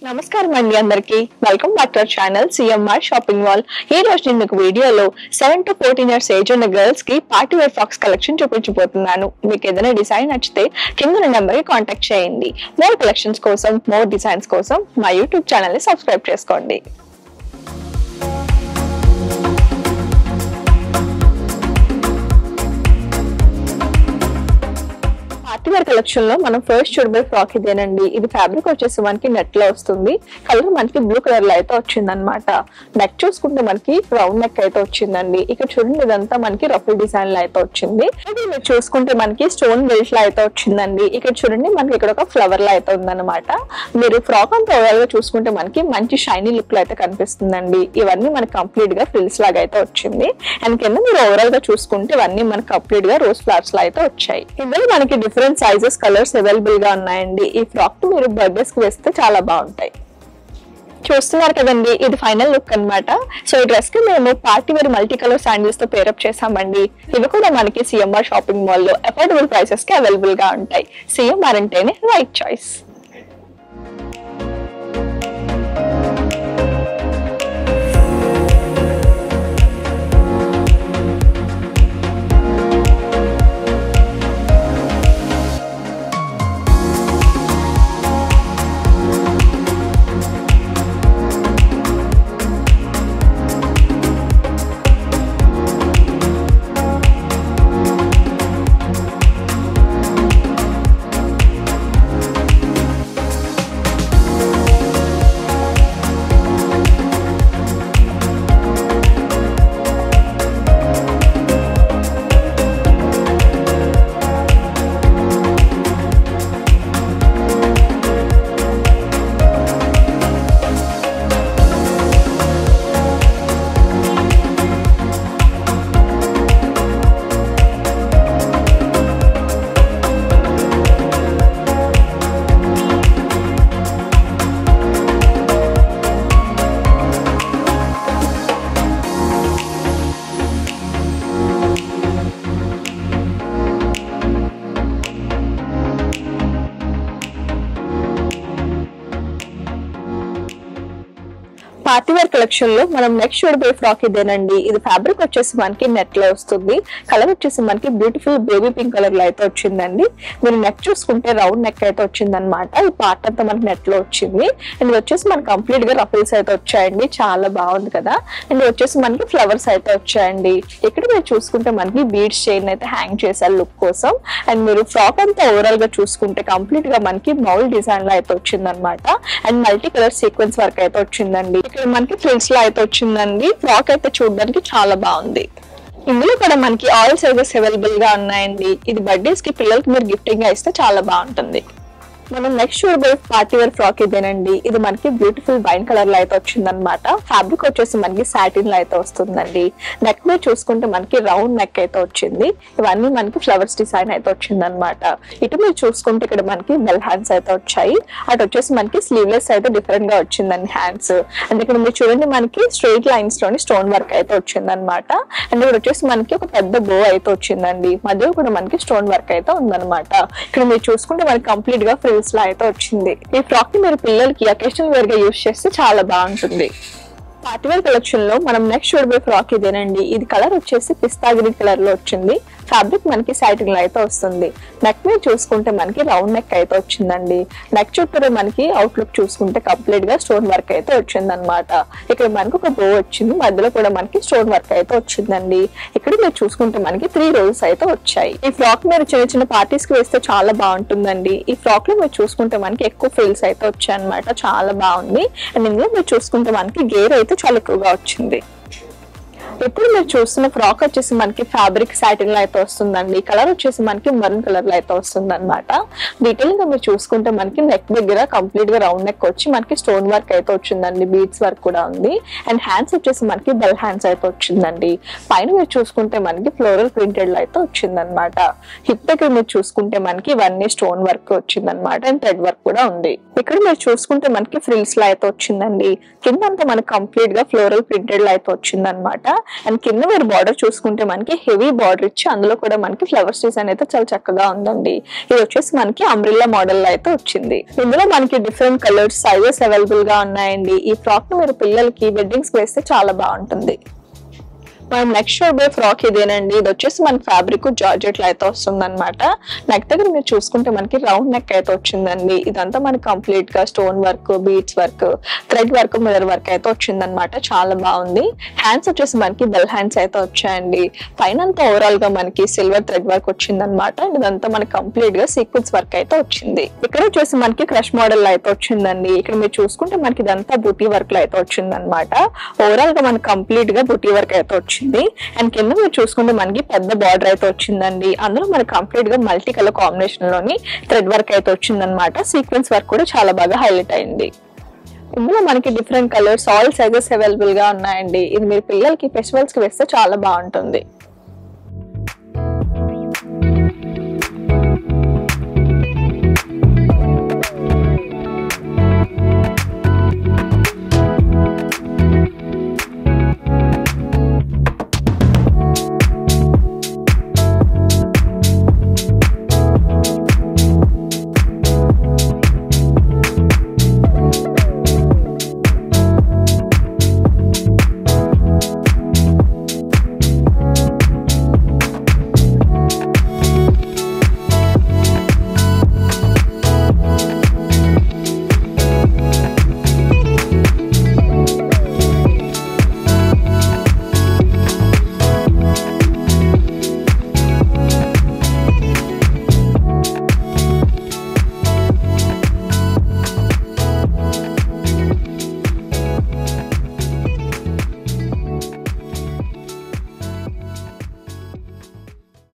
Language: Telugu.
నమస్కారం అండి అందరికి welcome back to our channel CMR shopping mall. ఈ రోజు నేను మీకు వీడియోలో 7 to 14 years ఏజ్ ఉన్న గర్ల్స్ కి పార్టీ వేర్ ఫ్రాక్స్ కలెక్షన్ చూపించబోతున్నాను. మీకు ఏదైనా డిజైన్ నచ్చితే కింద నెంబర్ కి కాంటాక్ట్ చేయండి. మోర్ కలెక్షన్స్ కోసం, మోర్ డిజైన్స్ కోసం మా యూట్యూబ్ ఛానల్ ని సబ్స్క్రైబ్ చేసుకోండి. పార్టీ వేర్ కలెక్షన్ లో మనం ఫస్ట్ చూడబోయే ఫ్రాక్ ఇదేనండి. ఇది ఫ్యాబ్రిక్ వచ్చేసి మనకి నెట్ లో వస్తుంది. కలర్ మనకి బ్లూ కలర్ లో అయితే వచ్చింది అనమాట. నెక్ చూసుకుంటే మనకి రౌండ్ నెక్ అయితే వచ్చిందండి. ఇక్కడ చూడండి ఇదంతా మనకి రఫుల్ డిజైన్ లో అయితే వచ్చింది. ఇది మీరు చూసుకుంటే మనకి స్టోన్ బెల్ట్ లో అయితే వచ్చిందండి. ఇక్కడ చూడండి మనకి ఇక్కడ ఒక ఫ్లవర్ లో అయితే ఉందన్నమాట. మీరు ఫ్రాక్ అంతా ఓవరాల్ గా చూసుకుంటే మనకి మంచి షైనీ లుక్ లో అయితే కనిపిస్తుందండి. ఇవన్నీ మనకి కంప్లీట్ గా ఫ్రిల్స్ లాగా అయితే వచ్చింది. అండ్ కింద మీరు ఓవరాల్ గా చూసుకుంటే ఇవన్నీ మనకి కంప్లీట్ గా రోజ్ ఫ్లవర్స్ లో అయితే వచ్చాయి. ఇందులో మనకి డిఫరెంట్ సైజెస్, కలర్స్ అవైలబుల్ గా ఉన్నాయండి. ఈ ఫ్రాక్ మీరు బర్త్డేస్ కి వేస్తే చాలా బాగుంటాయి. చూస్తున్నారు కదండి, ఇది ఫైనల్ లుక్ అన్నమాట. సో ఈ డ్రెస్ కి మేము party wear multi colour sandals తో పేరప్ చేసామండి. ఇవి కూడా మనకి సిఎంఆర్ షాపింగ్ మాల్ లో అఫోర్డబుల్ ప్రైసెస్ కి అవైలబుల్ గా ఉంటాయి. సిఎంఆర్ అంటేనే right choice. Party wear collection లో మనం నెక్స్ట్ చూడబోయే ఫ్రాక్ ఇదేనండి. ఇది ఫ్యాబ్రిక్ వచ్చేసి మనకి నెట్ లో వస్తుంది. కలర్ వచ్చేసి మనకి బ్యూటిఫుల్ బేబీ పింక్ కలర్ లో అయితే వచ్చిందండి. మీరు నెక్ చూసుకుంటే రౌండ్ నెక్ అయితే వచ్చింది అనమాట. ఈ పార్ట్ అంతా మనకి నెట్ లో వచ్చింది. అండ్ వచ్చేసి మనకి కంప్లీట్ గా రఫుల్స్ అయితే వచ్చాయండి. చాలా బాగుంది కదా. అండ్ వచ్చేసి మనకి ఫ్లవర్స్ అయితే వచ్చాయండి. ఇక్కడ మీరు చూసుకుంటే మనకి బీడ్స్ చైన్ అయితే హ్యాంగ్ చేశారు లుక్ కోసం. అండ్ మీరు ఫ్రాక్ అంతా ఓవరాల్ గా చూసుకుంటే కంప్లీట్ గా మనకి మౌల్ డిజైన్ లో అయితే వచ్చింది అనమాట. And multi colour sequence work అయితే వచ్చిందండి. ఇక్కడ మనకి ఫ్రిల్స్ లో అయితే వచ్చిందండి. ఫ్రాక్ అయితే చూడడానికి చాలా బాగుంది. ఇందులో కూడా మనకి ఆల్ సైజెస్ అవైలబుల్ గా ఉన్నాయండి. ఇది బర్త్డేస్ కి పిల్లలకి మీరు గిఫ్టింగ్ గా ఇస్తే చాలా బాగుంటుంది. మనం నెక్స్ట్ చూడబోయే పార్టీ వేర్ ఫ్రాక్ ఇదేనండి. ఇది మనకి బ్యూటిఫుల్ వైన్ కలర్ లో అయితే వచ్చింది అనమాట. ఫ్యాబ్రిక్ వచ్చేసి మనకి సాటిన్ లో అయితే వస్తుందండి. నెక్ మీద చూసుకుంటే మనకి రౌండ్ నెక్ అయితే వచ్చింది. ఇవన్నీ మనకి ఫ్లవర్స్ డిజైన్ అయితే వచ్చింది అనమాట. ఇటు మీరు చూసుకుంటే ఇక్కడ మనకి బెల్ హ్యాండ్స్ అయితే వచ్చాయి. అటు వచ్చేసి మనకి స్లీవ్లెస్ అయితే డిఫరెంట్ గా వచ్చిందండి హ్యాండ్స్. అండ్ ఇక్కడ మీరు చూడండి మనకి స్ట్రైట్ లైన్స్ లోని స్టోన్ వర్క్ అయితే వచ్చింది అనమాట. అండ్ ఇక్కడ వచ్చేసి మనకి ఒక పెద్ద బో అయితే వచ్చిందండి. మధ్యలో కూడా మనకి స్టోన్ వర్క్ అయితే ఉందన్నమాట. ఇక్కడ మీరు చూసుకుంటే మనకి కంప్లీట్ గా లా అయితే వచ్చింది. ఈ ఫ్రాక్ ని మీరు పిల్లలకి అకేషనల్ వేర్ గా యూజ్ చేస్తే చాలా బాగుంటుంది. పార్టీ వేర్ కలెక్షన్ లో మనం నెక్స్ట్ చూడబోయే ఫ్రాక్ ఇదేనండి. ఇది కలర్ వచ్చేసి పిస్తా గ్రీన్ కలర్ లో వచ్చింది. ఫ్యాబ్రిక్ మనకి సాటిన్ లో అయితే వస్తుంది. నెక్ మీద చూసుకుంటే మనకి రౌండ్ నెక్ అయితే వచ్చిందండి. నెక్ చుట్టూ మనకి అవుట్లుక్ చూసుకుంటే కంప్లీట్ గా స్టోన్ వర్క్ అయితే వచ్చింది అనమాట. ఇక్కడ మనకి ఒక బో వచ్చింది. మధ్యలో కూడా మనకి స్టోన్ వర్క్ అయితే వచ్చిందండి. ఇక్కడ మీరు చూసుకుంటే మనకి 3 రోజెస్ అయితే వచ్చాయి. ఈ ఫ్రాక్ మీరు చిన్న చిన్న పార్టీస్ కి వేస్తే చాలా బాగుంటుందండి. ఈ ఫ్రాక్ లో మీరు చూసుకుంటే మనకి ఎక్కువ ఫ్రిల్స్ అయితే వచ్చాయి అనమాట. చాలా బాగుంది. అండ్ ఇందులో మీరు చూసుకుంటే మనకి గేర్ అయితే చాలా ఎక్కువగా వచ్చింది. ఇప్పుడు మీరు చూస్తున్న ఫ్రాక్ వచ్చేసి మనకి ఫ్యాబ్రిక్ సాటిన్ లో అయితే వస్తుందండి. కలర్ వచ్చేసి మనకి మరూన్ కలర్ లో అయితే వస్తుంది అనమాట. డీటెయిల్ గా మీరు చూసుకుంటే మనకి నెక్ దగ్గర కంప్లీట్ గా రౌండ్ నెక్ వచ్చి మనకి స్టోన్ వర్క్ అయితే వచ్చిందండి. బీడ్స్ వర్క్ కూడా ఉంది. అండ్ హ్యాండ్స్ వచ్చేసి మనకి బెల్ హ్యాండ్స్ అయితే వచ్చిందండి. పైన మీరు చూసుకుంటే మనకి ఫ్లోరల్ ప్రింటెడ్ లో అయితే వచ్చింది అనమాట. హిప్ దగ్గర మీరు చూసుకుంటే మనకి ఇవన్నీ స్టోన్ వర్క్ వచ్చింది అనమాట. అండ్ థ్రెడ్ వర్క్ కూడా ఉంది. ఇక్కడ మీరు చూసుకుంటే మనకి ఫ్రిల్స్ లో అయితే వచ్చిందండి. కింద అంతా మనకి కంప్లీట్ గా ఫ్లోరల్ ప్రింటెడ్ లో అయితే వచ్చింది అనమాట. అండ్ కింద మీరు బార్డర్ చూసుకుంటే మనకి హెవీ బార్డర్ ఇచ్చి అందులో కూడా మనకి ఫ్లవర్స్ డిజైన్ అయితే చాలా చక్కగా ఉందండి. ఇది వచ్చేసి మనకి అంబ్రిల్లా మోడల్ లో అయితే వచ్చింది. ఇందులో మనకి డిఫరెంట్ కలర్స్ సైజెస్ అవైలబుల్ గా ఉన్నాయండి. ఈ ఫ్రాక్ ను మీరు పిల్లలకి వెడ్డింగ్స్ కి వేస్తే చాలా బాగుంటుంది. మనం నెక్స్ట్ చూడబోయే ఫ్రాక్ ఇదేనండి. ఇది వచ్చేసి మనకి ఫ్యాబ్రిక్ జార్జెట్ లో అయితే వస్తుంది అనమాట. నెక్ దగ్గర మీరు చూసుకుంటే మనకి రౌండ్ నెక్ అయితే వచ్చిందండి. ఇదంతా మనకి కంప్లీట్ గా stone work, beads work, thread work, mirror work అయితే వచ్చింది అనమాట. చాలా బాగుంది. హ్యాండ్స్ వచ్చేసి మనకి బెల్ హ్యాండ్స్ అయితే వచ్చాయండి. పైన అంతా ఓవరాల్ గా మనకి సిల్వర్ థ్రెడ్ వర్క్ వచ్చింది అనమాట. ఇదంతా మనకి కంప్లీట్ గా సీక్వెన్స్ వర్క్ అయితే వచ్చింది. ఇక్కడ వచ్చేసి మనకి క్రష్ మోడల్ లో అయితే వచ్చిందండి. ఇక్కడ మీరు చూసుకుంటే మనకి ఇదంతా బుటీ వర్క్ లో అయితే వచ్చింది అనమాట. ఓవరాల్ గా మనకి కంప్లీట్ గా బుటీ వర్క్ అయితే వచ్చింది. అండ్ కింద మీరు చూసుకుంటే మనకి పెద్ద బార్డర్ అయితే వచ్చిందండి. అందులో మనకి కంప్లీట్ గా మల్టీ కలర్ కాంబినేషన్ లోని థ్రెడ్ వర్క్ అయితే వచ్చిందనమాట. సీక్వెన్స్ వర్క్ కూడా చాలా బాగా హైలైట్ అయింది. ఇందులో మనకి different colours all sizes available గా ఉన్నాయండి. ఇది మీరు పిల్లలకి ఫెస్టివల్స్ కి వేస్తే చాలా బాగుంటుంది.